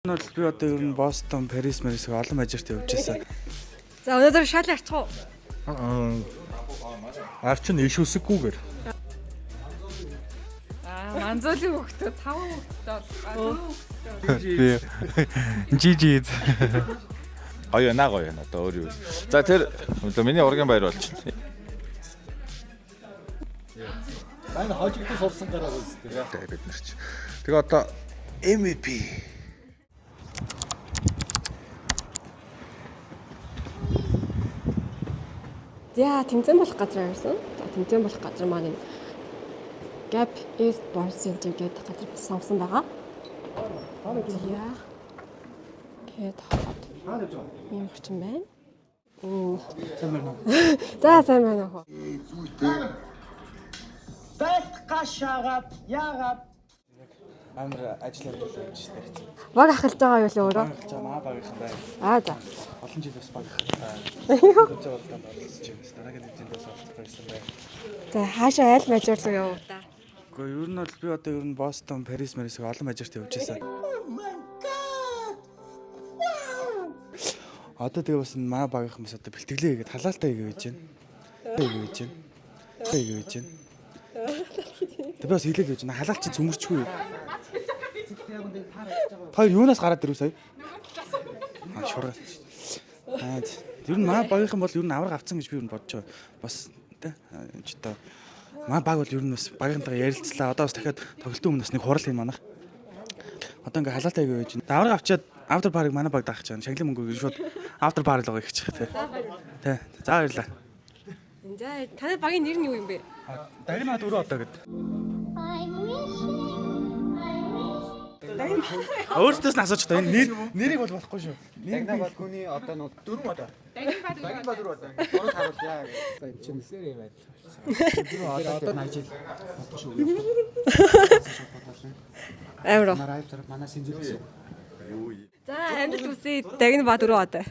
Би одоо ер нь Бостон, Парис, Марисыг олон ажирт явж байсан. За өнөөдөр шал арчих уу? Арчин иш үсэггүйгээр. Манзуулийн хөлтөө 5 хөлтөө Би жижид. Гоё одоо өөр юу. За тэр миний ургийн баяр болчихно. Сайн хожигдсон сурсан гараа үзтээ. Бид нар ч. Тэгээ одоо MVP. За тэмцээн болох газар ирсэн. Тэмцээн болох газар маань Gap East Bar Center гэдэг газар сонгосон байгаа. Яа. Гэт хаад. Ийм орчин байна. Сайн байна уу? За сайн байна уу. Бэлгашагаад яагаад Амар ажиллаад явж штэ. Баг ахалж байгаа юу л өөрөө? Маа багийнхан байна. За. Олон жил бас багийнхаа. Зөв болдоо болсон чинь дараагийн хэвчээндээ солилцох байсан бай. За хаашаа айл мажуур руу явуу та. Гэхдээ ер нь бол би одоо ер нь Бостон, Парис, Марисыг олон ажирт явж байсан. Одоо тэгээ бас маа багийнхан бас одоо бэлтгэлээ хийгээд халаалтай хийж байна. Хийж байна. Тэг бас хэлээд байж байна. Халаал чинь цөмөрчгүй. Та юунаас гараад ирв сая? Шурга. Ер нь маа багийнхан бол ер нь авраг авцсан гэж би ер нь бодож байгаа. Бас тэ ч одоо маа баг бол ер нь бас багийнхантайгаа ярилцлаа. Одоо бас дахиад тоглолтын өмнөөс нэг хурал юм манах. Одоо ингээ халаатай гэж байна. Авраг авчиад автер парыг манай баг даах гэж байна. Шанглын мөнгөийг шууд автер пар л байгаа их чих тэ. Тэ. За баярлаа. За таны багийн нэр нь юу юм бэ? Даримаа дөрөв одоо гэд. Өөртөөс нь асууж та энэ нэрийг бол болохгүй шүү. Дагна балконы одоо нэг дөрөв одоо. Дагна ба дөрөв одоо. Гурав харуулъя гэж. Чи нисээр юм байна. Дөрөв одоо нэг жил болчих шүү. Амир. Марай тэр манай синзэлсэн. За амжилт хүсье. Дагна ба дөрөв одоо.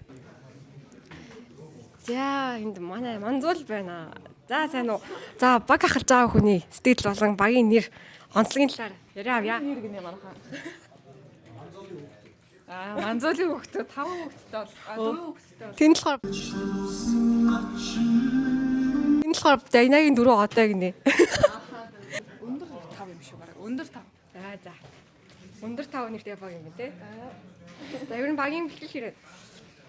За энд манай манзуул байна. За сайн уу. За баг ахалж байгаа хүний сэтгэл болон багийн нэр онцлогийн талаар яриа авъя. Нэр гинэ манайхаа. Манзуулийн хөлтөө 5 хөлтөө 4 хөлтөө. Тэн болохоор Дайнагийн 4 одоо гинэ. Өндөр 5 юм шиг байна. Өндөр 5. За. Өндөр 5 нэртэй баг юм те. За ер нь багийн бэлтгэл хэрэг.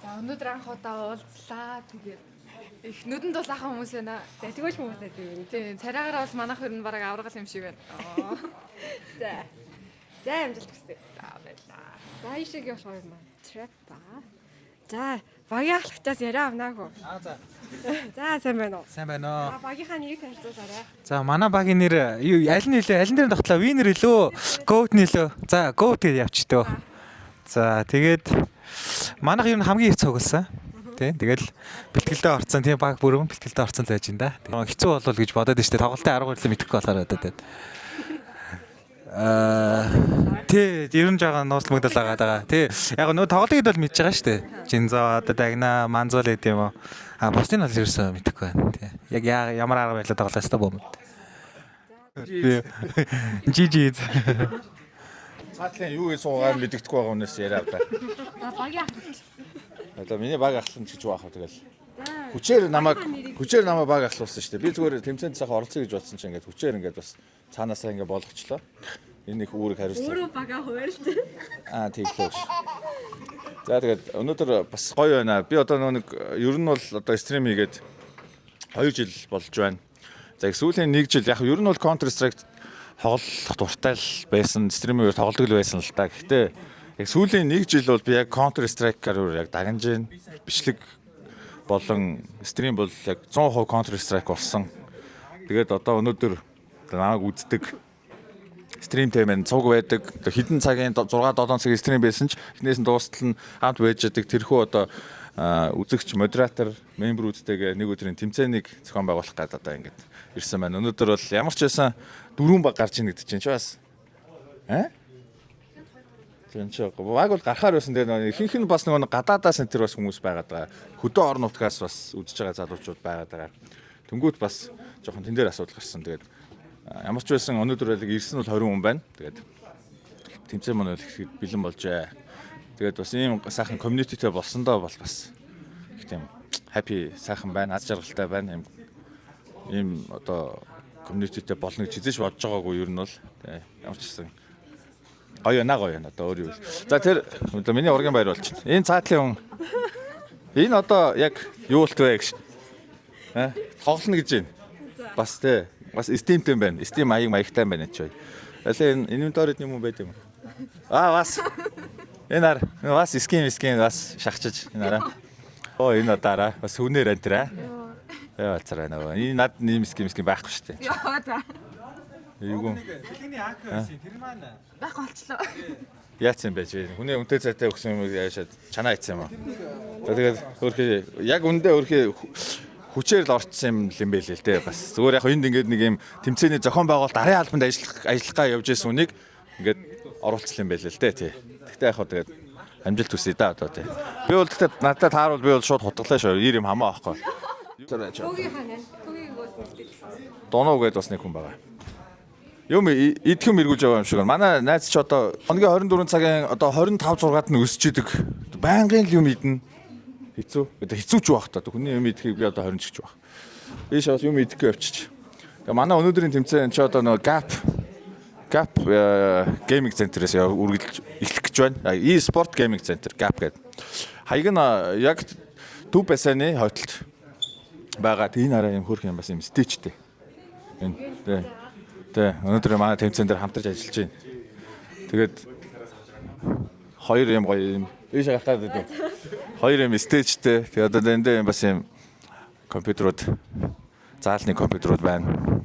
За өнөөдөр анх удаа уулзлаа. Тэгээд эхнүүдэнд бол ахын хүмүүс байна. Тэгвэл хүмүүс байдаг юм. Тийм, царайгаар бол манайх ер нь бараг аврагал юм шиг байна. За. За амжилт хүсье. За баярлаа. За ишиг явах юм байна. Trap ба. За багийн ахлагчаас яриа авнаагүй. За. За сайн байна уу? Сайн байна уу. За багийнхаа нэрийг танилцуулаарай. За манай багийн нэр юу аль нь нэлээ? Аль нь дээр тогтлоо? Винер илүү? Goat нэлээ? За Goat гэж явчихтөө. За тэгээд манайх ер нь хамгийн их цугласан. Тий. Тэгэл бэлтгэлдээ орцсон. Тийм баг бүрэн бэлтгэлдээ орцсон л байж ин да. Хэцүү болов гэж бодоод штэ. Тоглолтын арга барилыг мэдэхгүй болохоор одоо. Тий, ер нь жаахан нууцлагдал байгаа. Тий. Яг нөө тоглолтыг бол мэдж байгаа штэ. Жинзаа одоо Дагна, Манзуул гэдэг юм уу? Бусдын бол ерөөсөө мэдэхгүй байна. Тий. Яг ямар арга барилаар тоглосон та бом. Жижид. Цаатлын юу гэж суугаар мэддэхгүй байгаа хүнээс яриа авдаа. За багийн ахлагч. Одоо миний баг ахлан гэж юу аах вэ тэгэл. Хүчээр намайг баг ахлуулсан шүү дээ. Би зүгээр тэмцээнд сайхан оролцъё гэж бодсон чинь ингээд хүчээр ингээд бас цаанаасаа ингээд болгочлоо. Энэ их үүрэг хариуцлаа. Өөрөө бага хуурилт. Тийм л үү. За тэгээд өнөөдөр бас гоё байна. Би одоо нэг ер нь бол одоо стрим хийгээд 2 жил болж байна. За их сүүлийн 1 жил яг ер нь бол Counter Strike тоглох дуртай л байсан. Стримээр тоглодог л байсан л та. Гэхдээ яг сүүлийн 1 жил бол би яг Counter Strike-аар яг дагнаж байна. Бичлэг болон стрим бол яг 100% Counter Strike болсон. Тэгээд одоо өнөөдөр намайг үздэг стримтэй мэн цуг байдаг. Хэдэн цагийн 6 7 цагийн стрим байсан ч эхнээс нь дуустал нь хамт байж байгаа. Тэрхүү одоо үзэгч, модератор, мембрүүдтэйгээ нэг өдрийн тэмцээнийг зохион байгуулах гэдэг одоо ингэж ирсэн байна. Өнөөдөр бол ямар ч байсан 4 баг гарч ийн гэдэг чинь ч бас Тэнцээ баг бол гарахаар байсан. Тэгээ ихэнх нь бас нэг гадаадаас энэ төр бас хүмүүс байгаад байгаа. Хөдөө орон нутгаас бас үдж байгаа залуучууд байгаад байгаа. Тэнгүүт бас жоохон тэн дээр асуудал гарсан. Тэгээд ямар ч байсан өнөөдөр ирсэн бол 20 хүн байна. Тэгээд тэмцээн маань ихэд бэлэн болжээ. Тэгээд бас ийм сайхан communityтэй болсондоо бол бас их тийм happy сайхан байна, аз жаргалтай байна. Ийм одоо communityтэй болно гэж хизээш бодож байгаагүй ер нь бол ямар ч гэсэн гоё гоё одоо өөр юу. За тэр одоо миний ургийн баяр болчихно. Энэ цаатлын хүн энэ одоо яг юу болт вэ гэж тоглоно гэж байна. Бас бас стимтэй байна. Стим маягтай байна ч бай. Алаа энэ инвентарид юм байд юм. Бас энэ бас скин бас шахчихж энэ араа. Энэ удаараа бас хүнээр антраа. Яацраа нөгөө. Энэ над нэм скин байхгүй шүү дээ. Яа за. Эйгүү. Хэлний АК байсан тэр маань Байх болчлоо. Яац юм байж вэ? Хүний үнтэй цайтай өгсөн юм яашаад чанаа ийцсэн юм аа. За тэгээд өөрхий яг үндэ өөрхий хүчээр л орцсон юм байл л дээ. Бас зүгээр яг энд ингээд нэг юм тэмцээний зохион байгуулалт арын албанд ажиллахгаа явж исэн үнийг ингээд оруулсан юм байл л дээ тий. Тэгтээ яг хоо тэгээд амжилт хүсье да одоо тий. Би бол тэгтээ надад таарвал би бол шууд хутглаа шүү. 90 юм хамаа аахгүй. Төгий ханаа. Төгийг өөснө. Доноо гээд бас нэг хүн байгаа. Юм идэх юм эргүүлж байгаа юм шиг байна. Манай найз ч одоо хоногийн 24 цагийн одоо 25 6-ад нь өсч идэг. Байнгын л юм идэнэ. Хэцүү. Одоо хэцүү ч байх та. Хүний юм идэхийг би одоо 20 ч гэж байх. Ийш бас юм идэхгүй явчих. Тэгээ манай өнөөдрийн тэмцээн ч одоо нөгөө Gap gaming center-ээс үргэлж эхлэх гэж байна. E-sport gaming center Gap гэдэг. Хаяг нь яг Төв Басаны хойдолд байгаа. Энэ араа юм хөрх юм бас юм стэйчтэй. Энэ өнөөдөр манай тэмцээн дээр хамтарч ажиллаж байна. Тэгээд хоёр юм гоё юм. Ийш гахаад байдаг. Хоёр юм стейжтэй. Тэгээд одоо энд юм бас юм компьютерууд заалны компьютерууд байна.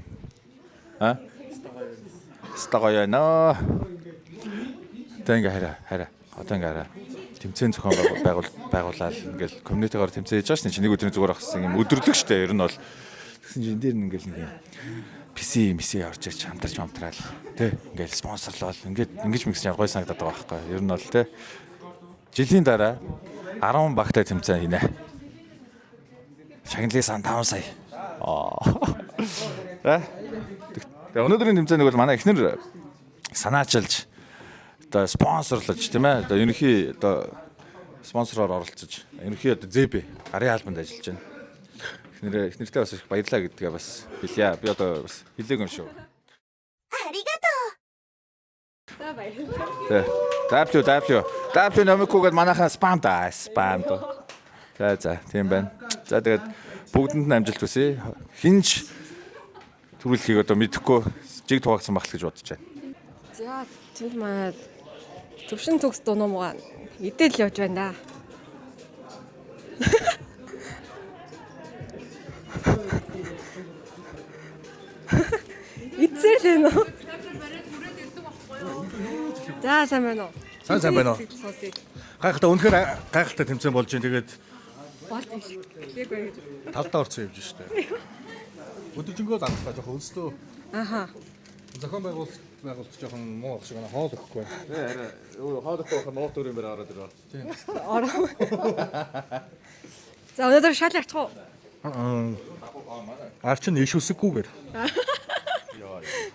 Стагая нөө. Тэнгэ хараа. Одоо ингээ хараа. Тэмцээн зохион байгуулаад ингээл community-гаар тэмцээж байгаа шин нэг өдрийн зүгээр ахсан юм өдөрлөг штэ. Ер нь бол тэгсэн чинь энэ дээр ингээл нэг юм PC орж ирж хамтарч хамтраал тий ингээл спонсорлол ингэж мэгс гоё санагдаад байгаа байхгүй. Ер нь бол тий жилийн дараа 10 багтай тэмцээн хийнэ. Шагналын сан 5 сая. Тэгээ өнөөдрийн тэмцээнийг бол манай эхнэр санаачилж одоо спонсорлож тийм ээ. Одоо ерөнхий одоо спонсороор оролцож ерөнхий одоо ЗБ арын албанд ажиллаж байна. Эхнэртэй бас их баярлаа гэдгээ бас хэлье. Би одоо бас хэлээг юм шүү. За баярлалаа. W номикугээд манайхаа спам доо. За тийм байна. За тэгээд бүгдэнд нь амжилт хүсье. Хинж төрүүлэхийг одоо мэдэхгүй жиг тугаагсан багт гэж бодож байна. За тэнд манай төвшин төгс дуунуугаа идэл явж байна да. Ицэл нөө. За сайн байна уу? Сайн байна уу? Гайхалтай үнэхээр гайхалтай тэмцээн болж байна. Тэгээд болт юм шиг. Гэлээгүй гэж. талдаа орсон явж штэ. Өдөржингөө залхаа жоохон өлслөө. Аха. Зохион байгуулалт жоохон муу ах шиг байна. Хоол өгөхгүй. Арай хоол өгөх нуут өрөмөр ороод ирээ. Тийм. Ороо. За өнөөдөр шал явчих уу? Арч нь иш үсэггүйгээр.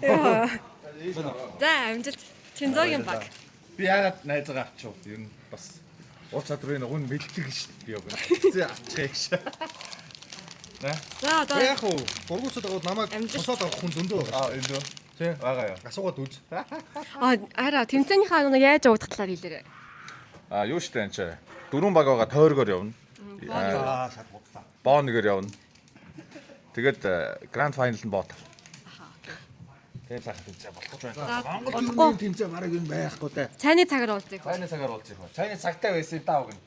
Яа. За амжилт. Чинзогийн баг. Би яагаад найзгаа авчих вэ? Ер нь бас уур чадрын уг нь мэддэг шүү дээ би яг. Зэ авчих гэж. За одоо Яг уу бургуцад аваад намайг тосоод авах хүн зөндөө байгаа. Энэ дөө. Тийм байгаа яа. Асуугаад үз. араа тэмцээнийхаа нэг яаж явагдах талаар хэлээрэй. Юу штэ энэ ч 4 баг байгаа тойргоор явна. Шат бодлаа. Боонгээр явна. Тэгээд гранд файнал нь боот. Тэгээд цаахад тэмцээн болох гэж байна. Болохгүй. Тэмцээн мараг юм байхгүй да. Цайны цагаар уулзъя. Цайны цагаар уулзъя. Цайны цагтай байсан юм даа өгнө.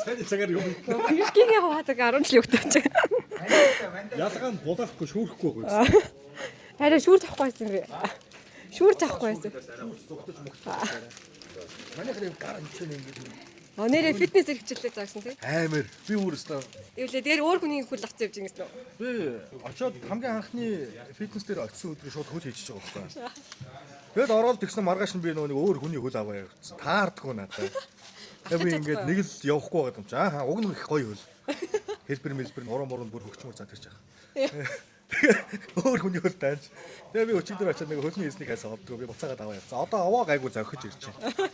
Цайны цагаар юу? Бишкигийн хуваадаг 10 жил өгдөж. Ялгаа нь булаахгүй шүүрэхгүй гоё. Харин шүүрж авахгүй байсан би. Шүүрж авахгүй байсан. Манайх юм гар нчэн ингэ. Нэрээ фитнес хэрэгчлээ заасан тий. Амар. Би өөрөөсөө Эвлээ дээр өөр хүний хөл авч явж ингэсэн үү? би очоод хамгийн анхны фитнес дээр очисон өдөр шууд хөл хийчихэж байгаа байхгүй. Тэгэд ороод тэгсэн маргааш нь би нөгөө нэг өөр хүний хөл аваа явуулсан. Таардгүй надад. Тэгээ би ингээд нэг л явахгүй байгаа юм чи. Уг нь их гоё хөл. Хэлбэр мэлбэр уран муранд бүр хөгчмөр цаа тэрч байгаа. Өөр хүний хөл тааж. Тэгээ би өчигдөр очиад нэг хөлний эснийг хайсаа авдаг. Би буцаагаад аваа явцсан. Одоо аваа гайгүй зохиж ирж байна.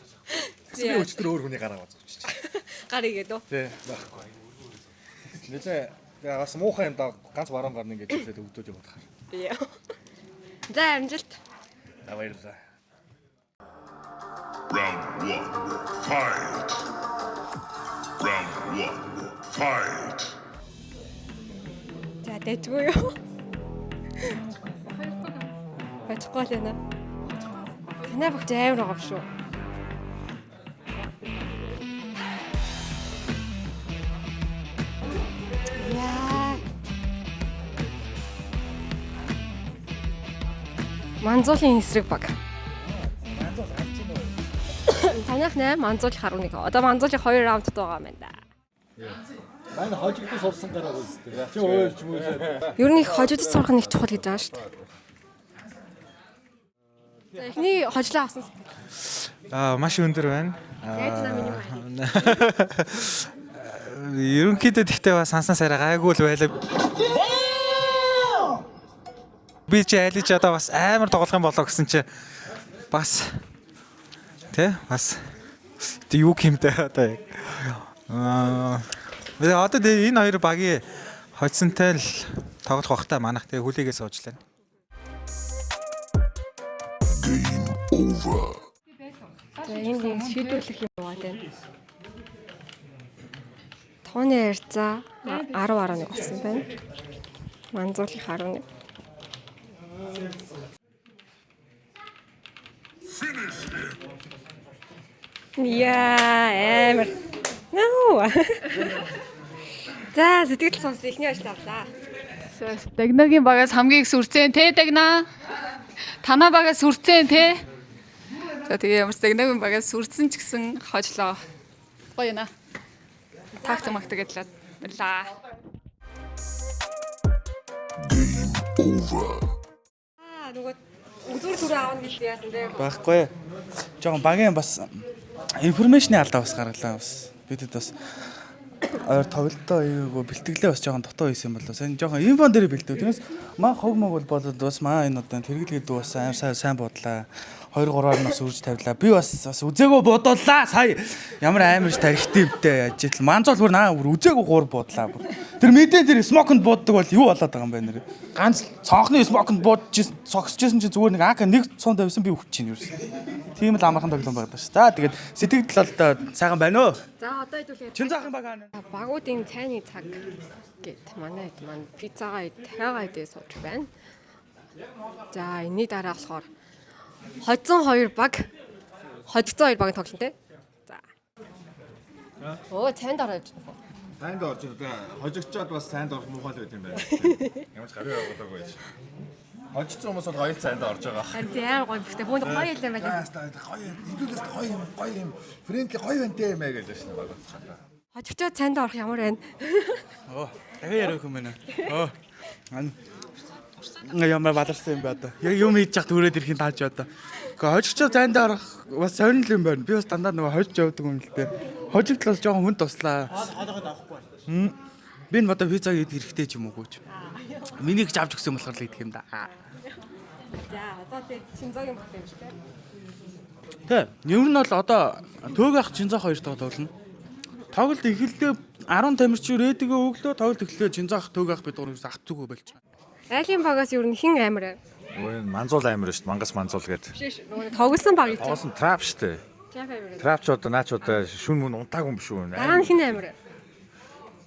Тэгсэн би өчигдөр өөр хүний гараа аваад авчихчих. Гар игээд үү? Тий, байхгүй. Нэлээ яа бас муухай юм да ганц баруун гарна ингэж хэлээд өгдөөж юм бодохоор. Яа. За амжилт. За баярлалаа. Round 1. Fight. Round 1. Fight. За дэжгүй юу? Бачгүй л байна. Танай багч амар байгаа шүү. Яа. Манзуулын эсрэг баг. Танайх 8, манзуулах 11. Одоо манзуулах 2 раундд байгаа юм байна. Манай хожигдсон сувсан гараа үзтээ. Чи ойлж мөөлөө. Ер нь их хожигдож сурах нь их чухал гэж байгаа шүү дээ. За эхний хожлоо авсан. Маш өндөр байна. Тэгээд намын юм байна. Ерөнхийдөө тэгтээ бас сансан сарай гайгүй л байлаа. Би чи айлж одоо бас амар тоглох юм болоо гэсэн чи бас бас юу гэмтэй одоо яг. Одоо энэ хоёр багийн хоцсонтой л тоглох бахта манах тэгээ хүлээгээс уучлаа. За энэ шийдвэрлэх юм байна тийм. Тооны харьцаа 10-11 болсон байна. Манзуулах 11. Яа, амар. Нөө. За, сэтгэл сонс ихний ажил авлаа. Дагнагийн багаас хамгийн их сүрцэн те дагна. Танаа багаас сүрцэн те. За тэгээ ямар ч дагнагийн багаас сүрцэн ч гэсэн хожлоо. Гоё наа. Тагт магтаг гэдлээ. Баярлаа. Нөгөө үзүүр түрүү аавна гэлээ яасан бэ? Байхгүй. Жохон багийн бас информашны алдаа бас гаргалаа бас. Бидэд бас ойр тоглолтоо ийгөө бэлтгэлээ бас жоохон дотоо хийсэн юм болоо. Сайн жоохон инфон дээр бэлдээ. Тэрнээс маа хог мог бол болоод бас маа энэ одоо тэргэлгээд бас сайн бодлаа. 2-3-аар нас үрж тавилаа. Би бас үзээгөө бодоолаа. Сая ямар амарч тарихтай юмтэй яаж итл манзол бүр наа бүр үзээгөө 3 бодлаа. Тэр мэдээ тэр смоконд боддог бол юу болоод байгаа юм бэ нэр? Ганц цонхны смоконд бодож согсчихсэн чи зүгээр нэг АК нэг цон тавьсан би өгч чинь юу гэсэн. Тийм л амархан тоглоом байдаг ш. За тэгээд сэтгэл талаа сайхан байна уу? За одоо хэдүүлээ. Чин заахан баг аа. Багуудын цайны цаг гэт манай пиццагаа тагаа идээ сууж байна. За энэний дараа болохоор хоцсон 2 баг. Хоцсон 2 багийн тоглолт те. За. Оо цайнд ороод байна. Танд орж байгаа. Хожигчоод бас цайнд орох муухай л байт юм байна. Ямар ч гараа явуулаагүй байж. Хожигчсан хүмүүс бол гоё цайнд орж байгаа. Харин тийм гоё гэхдээ бүүнд гоё юм байна. Гоё. Хэдүүлээс гоё юм. Фрэндли гоё байна те мэ гэж байна багцгаа. Хожигчоо цайнд орох ямар байна? Оо, дахиад ярих юм байна. Оо. Ямар баларсан юм бэ одоо. Яг юм хийж чад түрээд ирэхин тааж одоо. Гэхдээ хожигчоо зайнд орох бас сонирхол юм байна. Би бас дандаа нөгөө хожиж явдаг юм л дээ. Хожигдлаас жоохон хүн туслаа. Би энэ одоо пиццаг идэх хэрэгтэй ч юм уугүй ч. Миний гэж авч өгсөн болохоор л идэх юм да. За одоо тийм шинзогийн багт юм шиг те. Тэ, ер нь бол одоо төг ах Чинзаах хоёр тоглолно. Тоглолт эхэлдээ 10 тамирчин рэдигээ өглөө тоглолт эхлэхдээ Чинзаах төг ах бид гурваас ах зүгөө болж байгаа. Айлын багаас ер нь хин амир. Өө манзуул амир шүү дээ. Мангас манзуул гэдэг. Нөгөө тоглосон баг гэж. Оосон трап шүү дээ. Трапч одоо наач одоо шүн мөн унтаагүй юм биш үү? Дараа нь хин амир.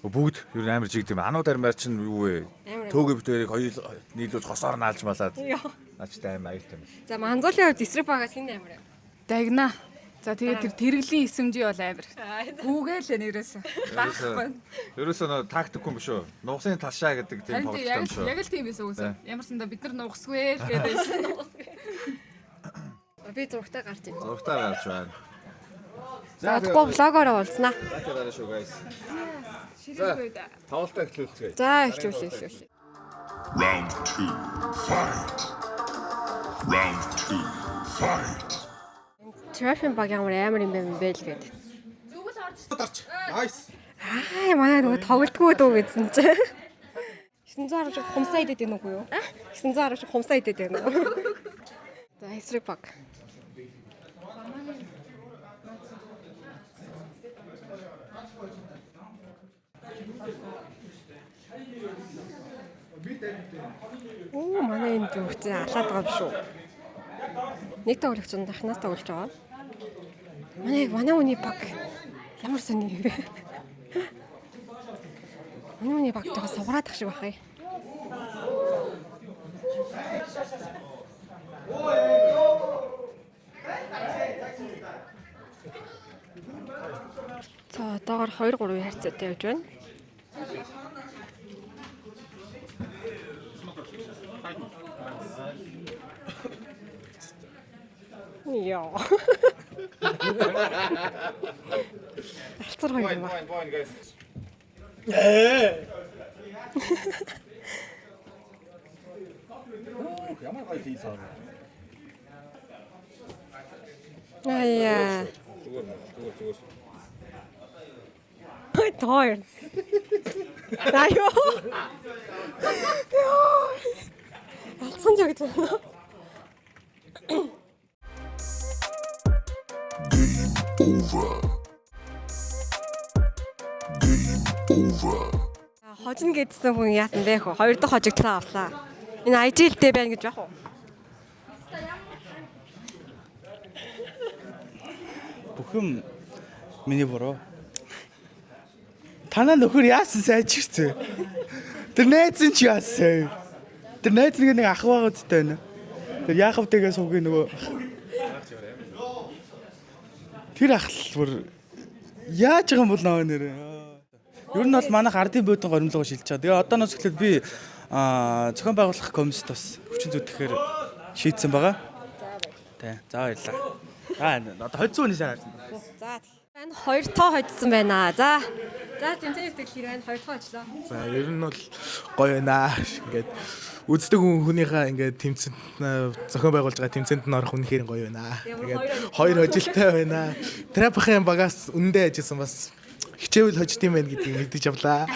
Бүгд ер нь амир жигдэм. Анууд армаар чинь юу вэ? Төөгөө битэрийг хоёул нийлүүлж хосоор наалж малаад. Наачтай аим аюултай юм. За манзуулын хувьд эсрэг багаас хин амир. Дагна. За тэгээд тэр тэрэглийн эсэмжи бол амир. Гүүгээл нэрээсээ. Ерөөсөө нөө тактикгүй юм биш үү? Нугасны талшаа гэдэг тийм тоглолт юм шүү. Яг л тийм байсан үгүй. Ямарсандаа бид нар нугасгүй л гэдэг. Би зургтаа гарч ийн. Зургатаа гарч байна. За одохгүй влогоор уулзнаа. Таараа шүү guys. Ширээгүй да. Тоглолтоо эхлүүлцгээе. За эхлүүлээ. Round 2. Fight. Round 2. Fight. Трафик баг ямар амар юм бэ л гээд. Nice. Аа манай нөгөө тоглолтгүй дүү гэсэн чи. 910 шиг хумсаа идэт байна уу юу? 910 шиг хумсаа идэт байна уу? За эсрэг баг. Оо манай энэ зүгт алаад байгаа юм шүү. Нэг тоглогч нь дахнаас тоглож байгаа. Манай үний баг ямар сони юм бэ? Манай үний баг жоо сугараад ах шиг бахаа. За одоогоор 2-3 харьцаатай явж байна. Яа. Алцар хоёр юм ба. Ямар гоё хийсэн. Аяа. Ой тоор. Аяа. Алцсан жаг гэж байна. Over. Game over. Хожно гэдсэн хүн яасан бэ хөө? Хоёр дахь хожигдлаа авлаа. Энэ IGL-тэй байна гэж яах вэ? Бүхэн миний буруу. Танаа нөхөр яасан сайжирч вэ? Тэр найз нь ч яасан. Тэр найз нэг ах байгаа үстэй байна. Тэр Яахавтэйгээ суугийн нөгөө тэр ах л бүр яаж байгаа юм бол наваа нэрээ. Ер нь бол манайх ардын буудан горимлогоо шилж байгаа. Тэгээ одооноос эхлээд би зохион байгуулах комиссд бас хүчин зүтгэхээр шийдсэн байгаа. Тий. За баярлалаа. Одоо 200 хүний сайн харсан. За энэ хоёр тоо хожсон байна. За тэмцээн сэтгэл хэр байна? Хоёр тоо хожлоо. За ер нь бол гоё байна. Ингээд үздэг хүнийхээ ингээд тэмцээнд зохион байгуулж байгаа тэмцээнд нь орох үнэхээр гоё байна. Тэгээд хоёр хожилтай байна. Трапхийн багаас үндэ ажилласан бас хичээвэл хожд юм байна гэдгийг мэдэж авлаа.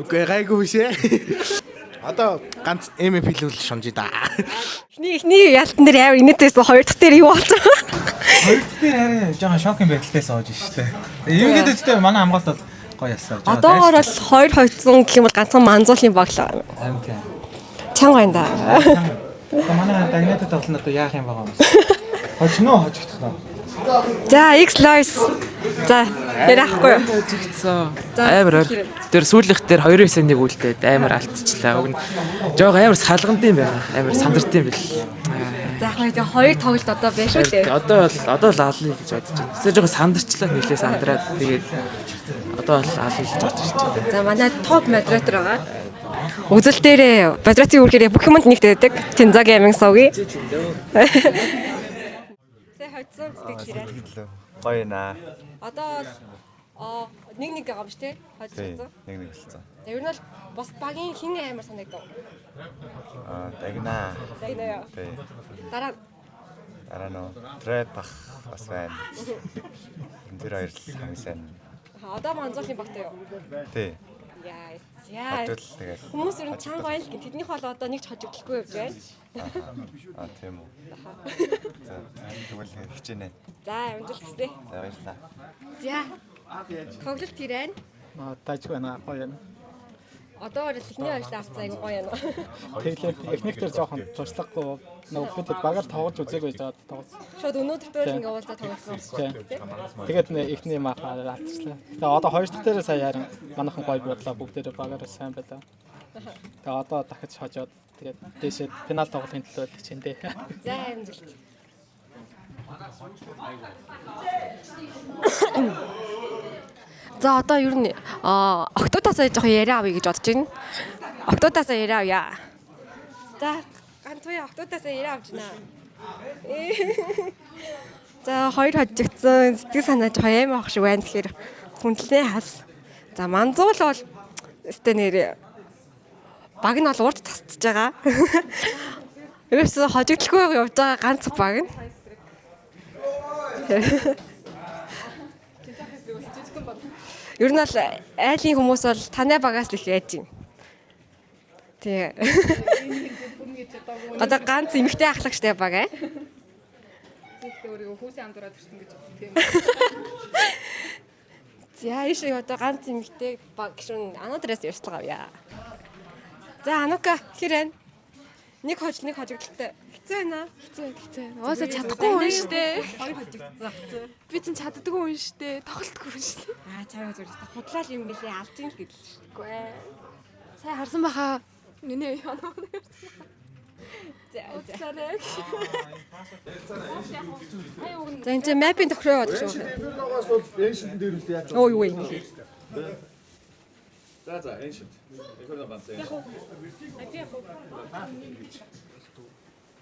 Үгүй гайгүй шээ. Одоо ганц MVP л шунжи да. Эхний ялтан дээр амар инээдээс хоёр дахь дээр юу болж байгаа? Хоёр дахь дээр харин жоохон шокинг байдалтай сууж штэ. Юу гэдэг үстэй манай хамгаалт бол гоё ясаа. Одоогоор бол хоёр хожсон гэх юм бол ганцхан манзуулын баглаа. Харин тийм. Чанга байна да. Манай дагнатад тоглоно одоо яах юм байгаа юм бэ? Хожно хожигдох нь. За X Lives. За ярахгүй. Амар тэр сүүлийнх дээр 2-9-1 үлдээд амар алдчихлаа. Уг нь жоог амар салганд юм байна. Амар сандарт юм бэл. За яг хоёр тоглолт одоо байна шүү дээ. Одоо л ална гэж бодож байна. Тэр жоог сандарчлаа нэлээ сандраад тэгээд одоо л ална гэж бодож байна. За манай топ модератор байгаа. Үзэл дээрээ бодратын үргээрээ бүх юмд нэгт байдаг. Тинзагийн амин суугий. Тэ хойцсон сэтгэл хэрэг. Гоё наа. Одоо нэг байгаа юм шүү дээ. Хойцсон. Нэг болсон. Ер нь бол бас багийн хин амар санагдав. Дагнаа. Дагнаа. Тий. Дараа нөө трэп бах бас байна. Тэр хоёр л хамгийн сайн. Одоо манзуулын багтай юу? Тий. Яа. Хүмүүс ер нь чанга байл гэх тэднийх бол одоо нэг ч хожигдохгүй явж байна. Тийм үү. За тэгвэл хичээнэ. За амжилт хүсье. За баярлалаа. За. Тоглолт ирэн. Тааж байна гоё юм. Одоо л ихний ажил авцаа айгу гоё юм. Тэглээ эхнийх дээр жоохон туршлагагүй нөгөө бид багаар тоглож үзээгүй жаад тоглосон. Шууд өнөөдөр ингээ уулзаа тоглосон. Тэгээд эхний махаа алдчихлаа. Тэгээ одоо хоёр дахь дээр сая харин манайхан гоё бодлоо бүгдээрээ багаар сайн байлаа. Тэгээ одоо дахиж хожоод тэгээд дээшээ пенальт тоглохын төлөө л хичээндээ. За амжилт. За одоо ер нь октоудасаа жоохон яриа авъя гэж бодож байна. Октоудасаа яриа авъя. За ганцхан октоудасаа яриа авч байна. За хоёр хожигдсан сэтгэл санаа жоохон аим авах шиг байна. Тэгэхээр хүндлээ хас. За манзуул бол өстэй нэр баг нь бол урд тасцж байгаа. Ерөөсөө хожигдлгүй явж байгаа ганц баг нь. Ер нь бол айлын хүмүүс бол танай багаас л их яаж юм. Тий. Одоо ганц эмэгтэй ахлагчтай баг аа. Тэгтээ өөрийгөө хүүсийн амдураад ирсэн гэж үздэг юм. За ишээ одоо ганц эмэгтэй баг гişүн анудрээс ярьцгаа авъя. За Анука хэрэн нэг хожигдолтой. Хэцүү байна. Хэцүү. Өөсөө чадахгүй хүн штэ. Хоёр хожигдсон. Би чинь чаддаггүй хүн штэ. Тоглолтгүй хүн штэ. Чамаа зүгээр худлаа юм гэлээ алж ин л гэдэл шүү. Үгүй ээ. Сайн харсан баха. Миний яна. Уцаарай. За энэ мапын тохироо яваад шүү. Ногоос бол эншин дээр үстэй яаж. Ой юу юм. За эншин. Эхний ганц эншин.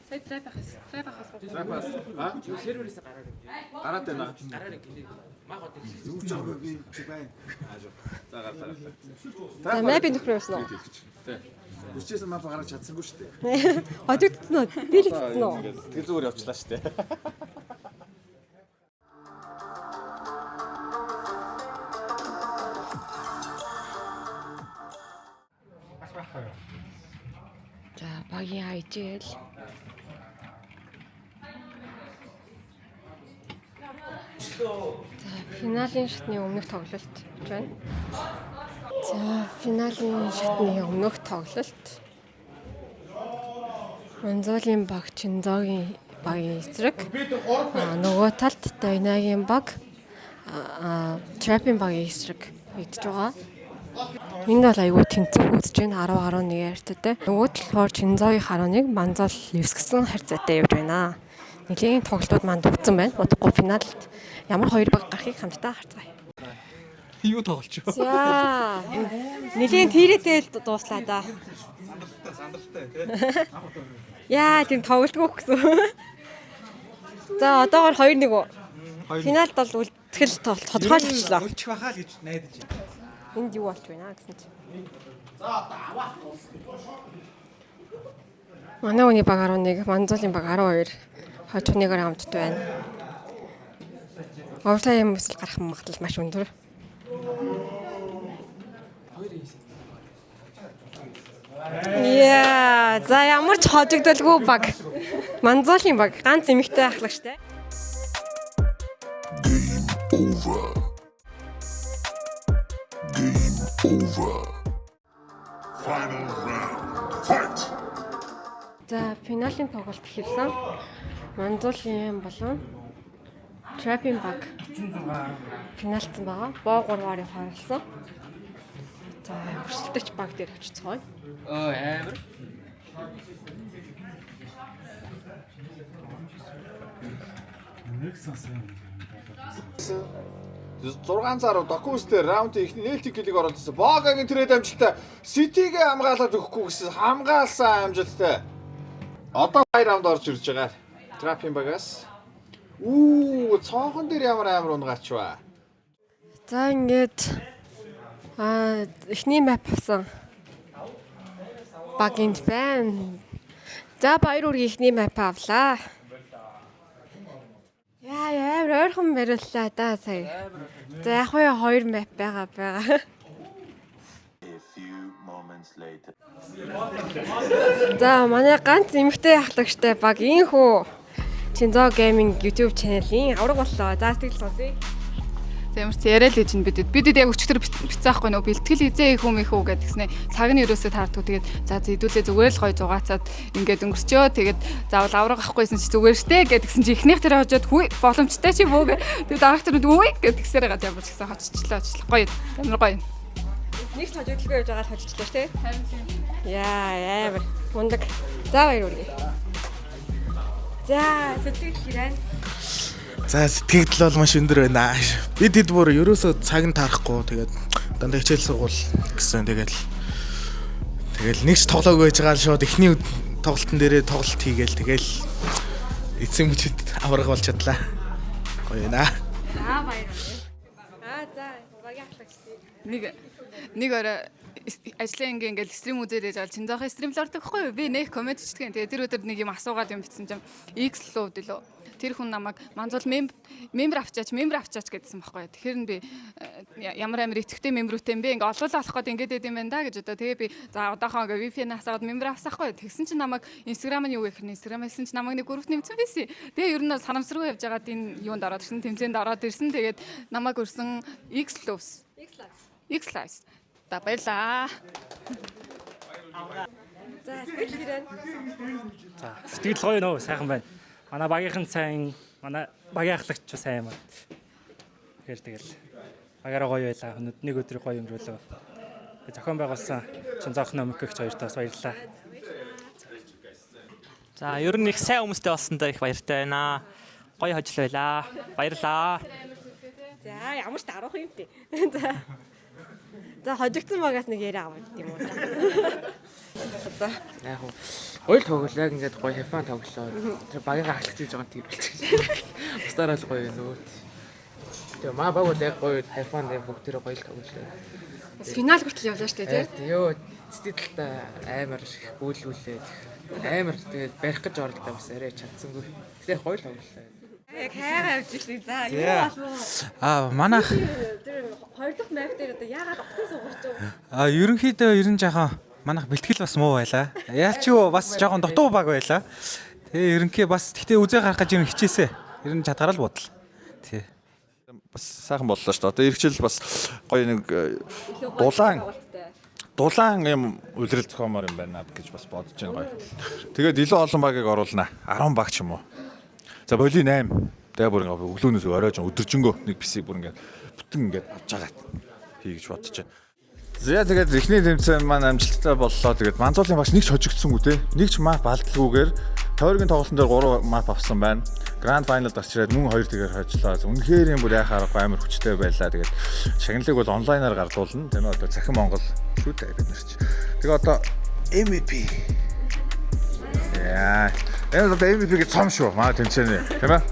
Сая трапахас. Трапас. Серверээс гараад байна. Гараад гинэ. Мах одоо юу ч байгаа би чи байна. За гараа. За мапын тохироо явсан уу? Тий. Үсчээсэн мап гараад чадсангүй шүү дээ. Хожигдсон уу? Дийлэгдсэн үү? Тэгээ зүгээр явчлаа шүү дээ. За багийн хайжэл. За финалийн шатны өмнөх тоглолт гэж байна. За финалийн шатны өмнөх тоглолт. Манзуулийн баг Чинзогийн багийн эсрэг. Нөгөө талд Дайнагийн баг Трапын багийн эсрэг нэгдэж байгаа. Энд бол айгүй тэнцвэр үзэж байна 10-11 харьцаатай. Нөгөө талаар Чинзогийн 11, Манзол 9 гэсэн харьцаатай явж байна. Нэлийн тоглолтууд манд өгсөн байна. Удахгүй финалд ямар хоёр баг гарахыг хамтдаа харцгаая. Юу тоглож юу? За. Нэлийн тийрэтэл дууслаа да. Сандралтай. Яа, тийм тоглолтгүй гэсэн. За, одоогоор 2-1 үү? Финалд бол үлтгэл тодорхойлчихлоо. Үлчих бахаа л гэж найдаж байна. Энд юу болж байна гэсэн чинь. Манай үний баг 11, Манзуулийн баг 12 хожигныгаар хамтд байна. Овертайм өсөл гарах магадлал маш өндөр. Яа, за ямар ч хожигдолгүй баг. Манзуулийн баг ганц эмэгтэй ахлагчтай. Game over. Game over. Final round. Fight. За, финалийн тоглолт эхэлсэн. Манзуулийн болон Трапын баг финалцсан байгаа. Боо 3-аар харуулсан. За, өрсөлдөгч баг дээр очицгоё. Амар. Нэг сасан. 6-0 Докустэй раундын ихний нээлтийн киллийг оруулсан. Богагийн трейд амжилттай Ситигээ хамгаалаад өгөхгүй гэсэн хамгаалсан амжилттай. Одоо 2 раунд орж ирж байгаа. Трапын багаас. Цонхон дээр ямар амар унгаач ба. За, ингээд эхний мап авсан. Баг энд байна. За, баяр үргийн эхний мап авлаа. Яа, амар ойрхон бариллаа да сая. За, яг хоёр мап байгаа. A few moments later. За, манай ганц эмэгтэй ахлагчтай баг ийхүү Чинзо гейминг YouTube channel-ийн авраг боллоо. За, сэтгэл сонсъё. За ямар ч яриа л гэж бидэд яг өчтөр бицаахгүй нөө бэлтгэл хизээ их юм их үү гэдгснээ цаг нь ерөөсөө таардгүй тэгээд за зэдүүлээ зүгээр л гой зугаацаад ингээд өнгөрчөө тэгээд заавал авраг авахгүйсэн чи зүгээр штэ гэдгсэн чи эхнийх дээр хожоод хүй боломжтой чи бөөг тэгээд дараагт нь үгүй гэдгсээр гад ямар ч гэсэн хоччлоо гоё ямар гоё Нэг ч хожигдолгүй явж байгаа л хожигдлоо штэ. Харин тийм. Яа, амар мундаг. За баяр үргээ. За, сэтгэл хэрэг. За сэтгэл бол маш өндөр байна. Бид хэд бүр ерөөсөө цаг нь таарахгүй тэгээд дандаа хичээл сургуул гэсэн тэгэл нэг ч тоглоог байж байгаа л шууд эхний тоглолтын дээрээ тоглолт хийгээл тэгэл эцсийн мөчөд авраг болж чадлаа. Гоё наа. За баяр. За багийн ахлагч. Нэг орой ажлаа ингээл стрим үзээд байж чин зоох стримлэр ордогхгүй юу? Би нэг комент хийчихсэн. Тэгээ тэр өдөр нэг юм асуугаад юм бичсэн чинь X лөө өдөлөө. Тэр хүн намайг манзуул мембер авчаач гэдсэн байхгүй. Тэгэхээр нь би ямар амир итгэвтэй мембрүүтэй юм бэ? Ингээ олоолаа авах гээд ингээд идэм байна да гэж одоо тэгээ би за одоохон ингээ VPN асаад мембер авсахгүй. Тэгсэн чинь намайг Instagram нь юу гэх нь Instagram хэлсэн чинь намайг нэг групп нэмсэн байсан. Тэгээ ер нь санамсаргүй явж байгаад энэ юунд ороод ирсэн, тэмцээнд ороод ирсэн. Тэгээд намайг өрсөн X Lives. Та баярлаа. За сэтгэл хэрэг. За сэтгэл гоё нөө сайхан байна. Манай багийнхан сайн, манай багийн ахлагч сайн юм. Тэгэл багаараа гоё байлаа. Нэг өдрийг гоё өнгөрөөлөө. Зохион байгуулсан чин зоох номикч хоёрт бас баярлалаа. За ер нь их сайн хүмүүстэй болсондоо их баяртай байна. Гоё хожил байлаа. Баярлалаа. За ямар ч дарах юм бэ. За хожигдсан багаас нэг яриа аваад юм уу. За яг хөө гоё тоглол яг ингээд гоё хафан тоглолоо. Тэр багийнхаа ахлагч хийж байгаа нь тэр билчих. Бусдаар л гоё нөө. Тэгээ маа баг яг гоё хафан дээр бүгд тэр гоё тоглолоо. Бас финал хүртэл явлаа штэ тий. Йоо цэцэдэлтэй амар гүйлгүүлээд амар тэгээд барих гэж оролдоо бас арай чадсангүй. Тэгээ гоё тоглолоо. Яг хайгаа явж ирсэн. За юу болов? Манайх Тэр хоёр дахь мap дээр одоо яагаад огтон суугч вэ? Ерөнхийдөө ер нь жоохон манайх бэлтгэл бас муу байлаа. Яалч юу бас жоохон дутуу баг байлаа. Тэгээ ерөнхий бас гэхдээ үзээ гарах гэж юм хичээсэ. Ер нь чадгараа л бодол. Тий. Бас сайхан боллоо шүү дээ. Одоо иргэжил бас гоё нэг дулаан юм үлрэл зохиомоор юм байна гэж бас бодож байна гоё. Тэгээд илүү олон багийг оруулнаа. 10 баг ч юм уу. За боли 8. Тэгээ бүр ингээ өглөөнөөс оройж өдөржингөө нэг писийг бүр ингээ бүтэн ингээ авч жагаад хий гэж бодож байна. За тэгээд эхний тэмцээн маань амжилттай боллоо. Тэгээд Манзуулын багш нэг ч хожигдсангүй те. Нэг ч мап алдалгүйгээр тойргийн тоглолтын дээр 3 мап авсан байна. Гранд файналд гарч ирээд мөн 2 тэгээр хожлоо. Үнэхээр юм бүр яхаарахгүй амар хүчтэй байлаа. Тэгээд шагналыг бол онлайнаар гарлуулна. Тийм ээ одоо Захин Монгол шүү дээ бид нар чи. Тэгээд одоо MVP. Яа. Энэ одоо MVP-ийн цом шүү. Маа тэмцээнэ. Тийм ээ.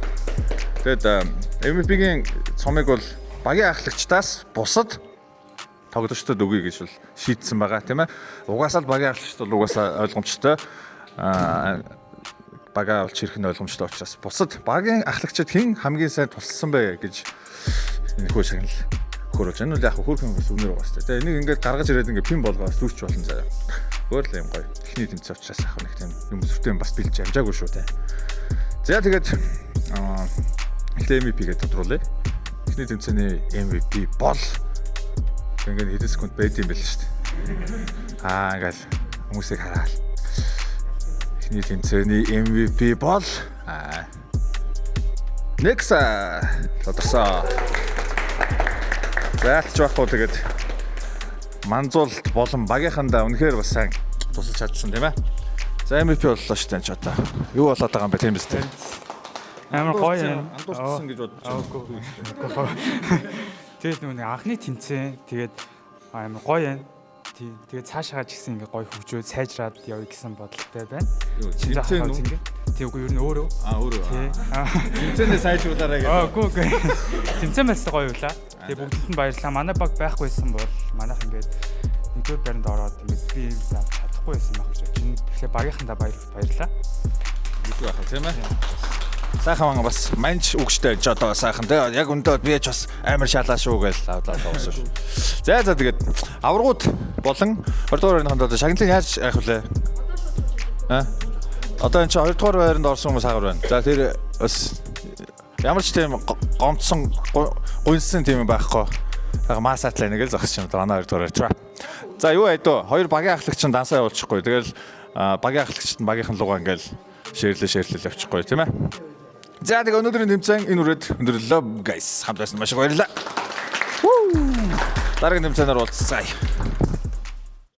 Тэгээд MVP-ийн цомыг бол багийн ахлагчдаас бусад тоглогчдод өгье гэж бол шийдсэн байгаа тийм ээ. Угаасаа л багийн ахлагчд бол угаасаа ойлгомжтой. Багаа олж ирэх нь ойлгомжтой учраас бусад багийн ахлагчид хэн хамгийн сайн тусалсан бэ гэж нөхөө шагнал хөрөж. Энэ үл яг хөрхөн бас үнээр байгаа шүү дээ. Энийг ингээд гаргаж ирээд ингээд пин болгоо сүүч болно заяа. Өөр л юм гоё. Эхний тэмцээн учраас ах нэг тийм юм сүртэй бас билж амжаагүй шүү дээ. За тэгээд MVP гэдэг тодруулъя. Эхний тэмцээний MVP бол ингээд хэдэн секунд байд юм байл шүү дээ. Ингээл хүмүүсийг хараад. Эхний тэмцээний MVP бол Nexa тодорсон. Заалч байхгүй тэгээд Манзуулт болон багийнхандаа үнэхээр бас сайн тусалж чадсан тийм ээ. За MVP боллоо шүү дээ ч одоо. Юу болоод байгаа юм бэ тийм биз дээ. Амар гоё юм. Андуурсан гэж бодож. Тэгээд нэг анхны тэмцээн тэгээд амар гоё юм. Тэгээд цаашаа ч гэсэн ингээ гоё хөгжөөд сайжраад явъя гэсэн бодолтой байна. Тэмцээн үү? Тэгвэл ер нь өөрөө. Өөрөө. Тэмцээнээ сайжруулаарай гэх. Үгүй. Тэмцээн байсаа гоё юулаа. Тэгээд бүгдэнд нь баярлалаа. Манай баг байхгүйсэн бол манайх ингээд нэгдүгээр байранд ороод ингээд би чадахгүй байсан баг гэж байна. Тэгэхээр багийнхандаа баярлалаа. Юу яах вэ тийм ээ? Сайхан бас манч үгштэй ч одоо сайхан тэгээ яг өндөө би ч бас амар шалаа шүү гэж авлаа тоосон шүү. За тэгээд аврагууд болон 20 дугаар байранд одоо шагналыг яаж яах вэ? Одоо энэ 2 дугаар байранд орсон хүмүүс хаагар байна. За тэр бас ямар ч тийм гомцсон гунсан тийм байхгүй. Яг масаатлаа нэг л зогсож байна. Манай 2 дугаар trap. За юу айдуу? Хоёр багийн ахлагч нь дансаа явуулчихгүй. Тэгэл багийн ахлагчд нь багийнхан лугаа ингээл шеэрлэл явчихгүй тийм ээ. За тэгээ өнөөдрийн тэмцээн энэ үрээд өндөрлөө guys. Хамт байсан маш их баярлалаа. Дараагийн тэмцээнээр уулзцаая.